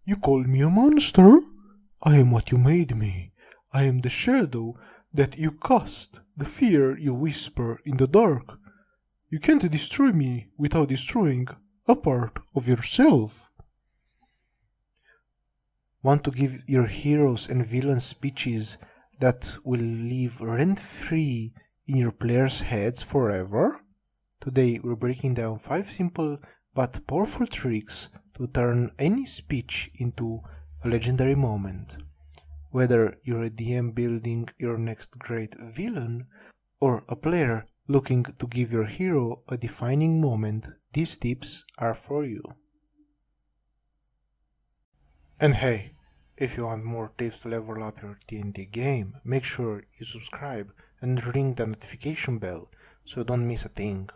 You call me a monster? I am what you made me. I am the shadow that you cast, the fear you whisper in the dark. You can't destroy me without destroying a part of yourself. Want to give your heroes and villains speeches that will live rent-free in your players' heads forever? Today we're breaking down 5 simple but powerful tricks to turn any speech into a legendary moment. Whether you're a DM building your next great villain, or a player looking to give your hero a defining moment, these tips are for you. And hey, if you want more tips to level up your D&D game, make sure you subscribe and ring the notification bell so you don't miss a thing.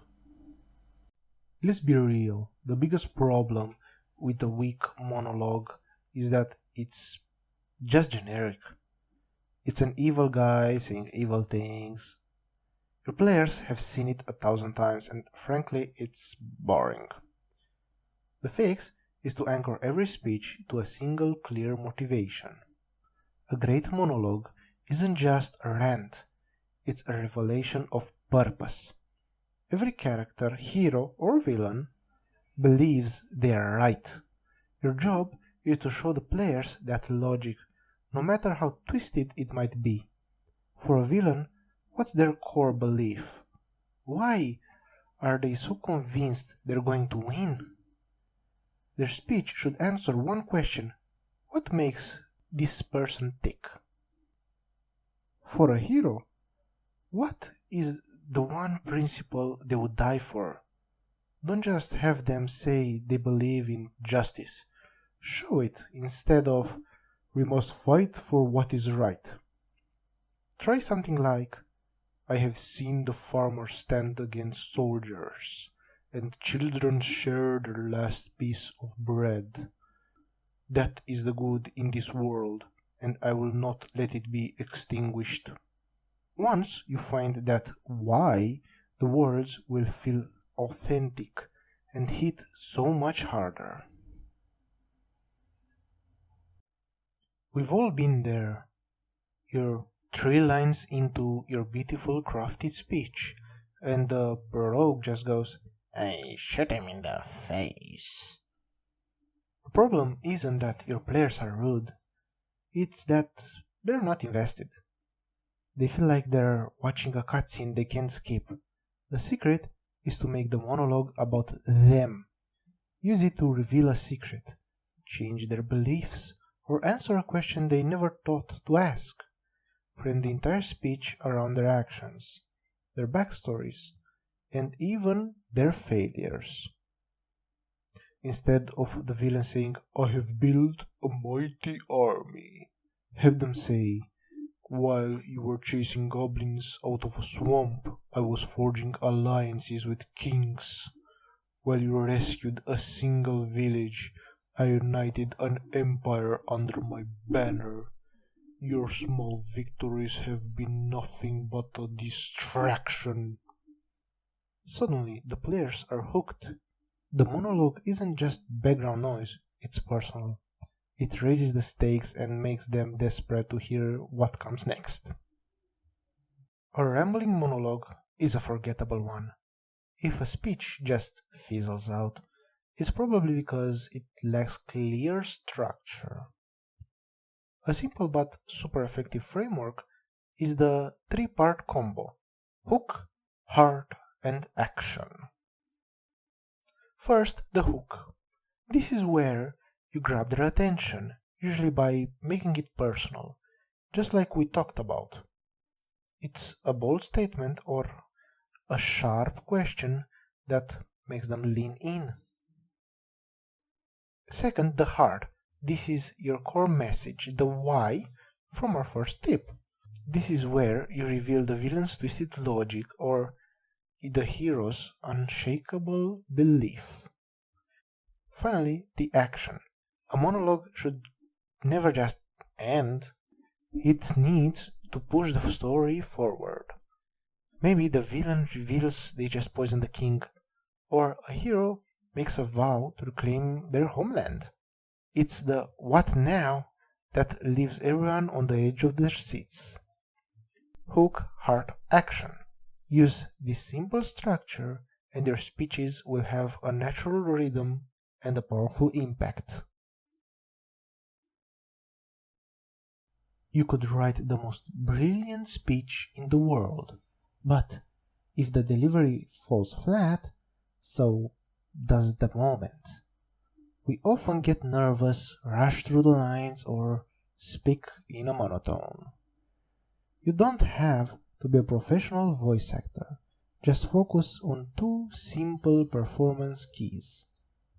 Let's be real, the biggest problem with the weak monologue is that it's just generic. It's an evil guy saying evil things. Your players have seen it 1,000 times and frankly it's boring. The fix is to anchor every speech to a single clear motivation. A great monologue isn't just a rant, it's a revelation of purpose. Every character, hero or villain, believes they are right. Your job is to show the players that logic, no matter how twisted it might be. For a villain, what's their core belief? Why are they so convinced they're going to win? Their speech should answer one question: what makes this person tick? For a hero, what is the one principle they would die for? Don't just have them say they believe in justice. Show it instead of, we must fight for what is right. Try something like, I have seen the farmers stand against soldiers, and children share their last piece of bread. That is the good in this world, and I will not let it be extinguished. Once you find that why, the words will feel authentic and hit so much harder. We've all been there. You're 3 lines into your beautiful crafted speech, and the prologue just goes, I shot him in the face. The problem isn't that your players are rude, it's that they're not invested. They feel like they're watching a cutscene they can't skip. The secret is to make the monologue about them. Use it to reveal a secret, change their beliefs, or answer a question they never thought to ask. Frame the entire speech around their actions, their backstories, and even their failures. Instead of the villain saying, I have built a mighty army, have them say, while you were chasing goblins out of a swamp, I was forging alliances with kings. While you rescued a single village, I united an empire under my banner. Your small victories have been nothing but a distraction. Suddenly, the players are hooked. The monologue isn't just background noise, it's personal. It raises the stakes and makes them desperate to hear what comes next. A rambling monologue is a forgettable one. If a speech just fizzles out, it's probably because it lacks clear structure. A simple but super effective framework is the 3-part combo: hook, heart, and action. First, the hook. This is where you grab their attention, usually by making it personal, just like we talked about. It's a bold statement or a sharp question that makes them lean in. Second, the heart. This is your core message, the why, from our first tip. This is where you reveal the villain's twisted logic or the hero's unshakable belief. Finally, the action. A monologue should never just end. It needs to push the story forward. Maybe the villain reveals they just poisoned the king, or a hero makes a vow to reclaim their homeland. It's the what now that leaves everyone on the edge of their seats. Hook, heart, action. Use this simple structure and your speeches will have a natural rhythm and a powerful impact. You could write the most brilliant speech in the world, but if the delivery falls flat, so does the moment. We often get nervous, rush through the lines, or speak in a monotone. You don't have to be a professional voice actor. Just focus on two simple performance keys: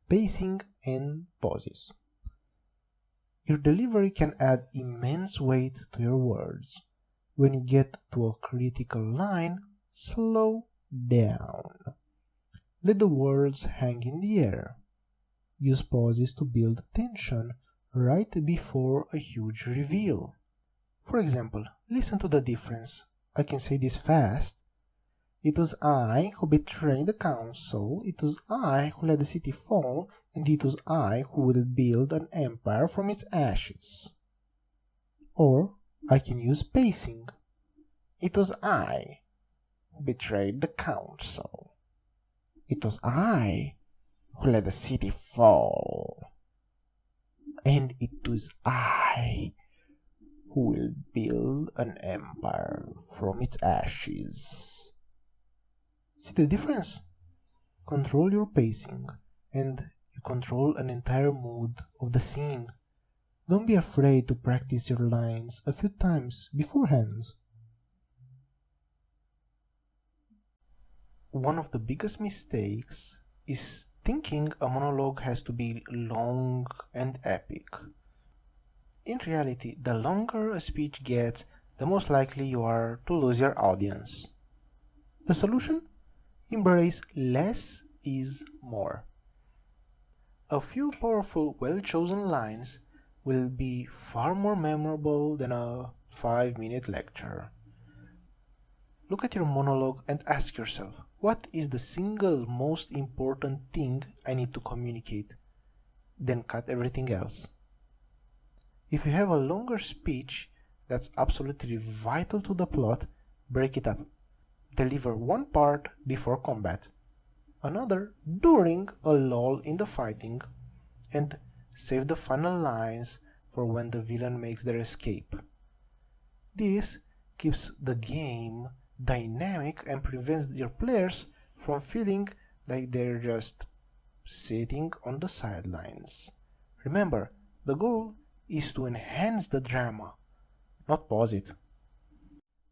pacing and pauses. Your delivery can add immense weight to your words. When you get to a critical line, slow down. Let the words hang in the air. Use pauses to build tension right before a huge reveal. For example, listen to the difference. I can say this fast. It was I who betrayed the council, it was I who let the city fall, and it was I who will build an empire from its ashes. Or I can use pacing. It was I who betrayed the council. It was I who let the city fall. And it was I who will build an empire from its ashes. See the difference? Control your pacing, and you control an entire mood of the scene. Don't be afraid to practice your lines a few times beforehand. One of the biggest mistakes is thinking a monologue has to be long and epic. In reality, the longer a speech gets, the most likely you are to lose your audience. The solution? Embrace less is more. A few powerful, well-chosen lines will be far more memorable than a 5-minute lecture. Look at your monologue and ask yourself, what is the single most important thing I need to communicate? Then cut everything else. If you have a longer speech that's absolutely vital to the plot, break it up. Deliver one part before combat, another during a lull in the fighting, and save the final lines for when the villain makes their escape. This keeps the game dynamic and prevents your players from feeling like they're just sitting on the sidelines. Remember, the goal is to enhance the drama, not pause it.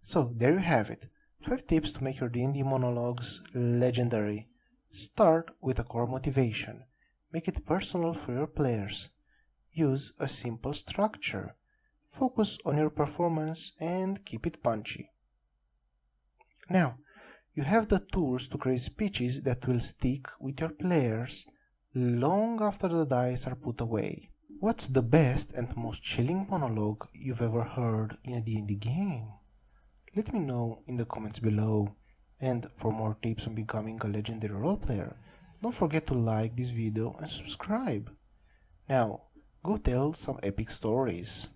So there you have it. 5 tips to make your D&D monologues legendary. Start with a core motivation. Make it personal for your players. Use a simple structure. Focus on your performance and keep it punchy. Now, you have the tools to create speeches that will stick with your players long after the dice are put away. What's the best and most chilling monologue you've ever heard in a D&D game? Let me know in the comments below. And for more tips on becoming a legendary roleplayer, don't forget to like this video and subscribe. Now, go tell some epic stories.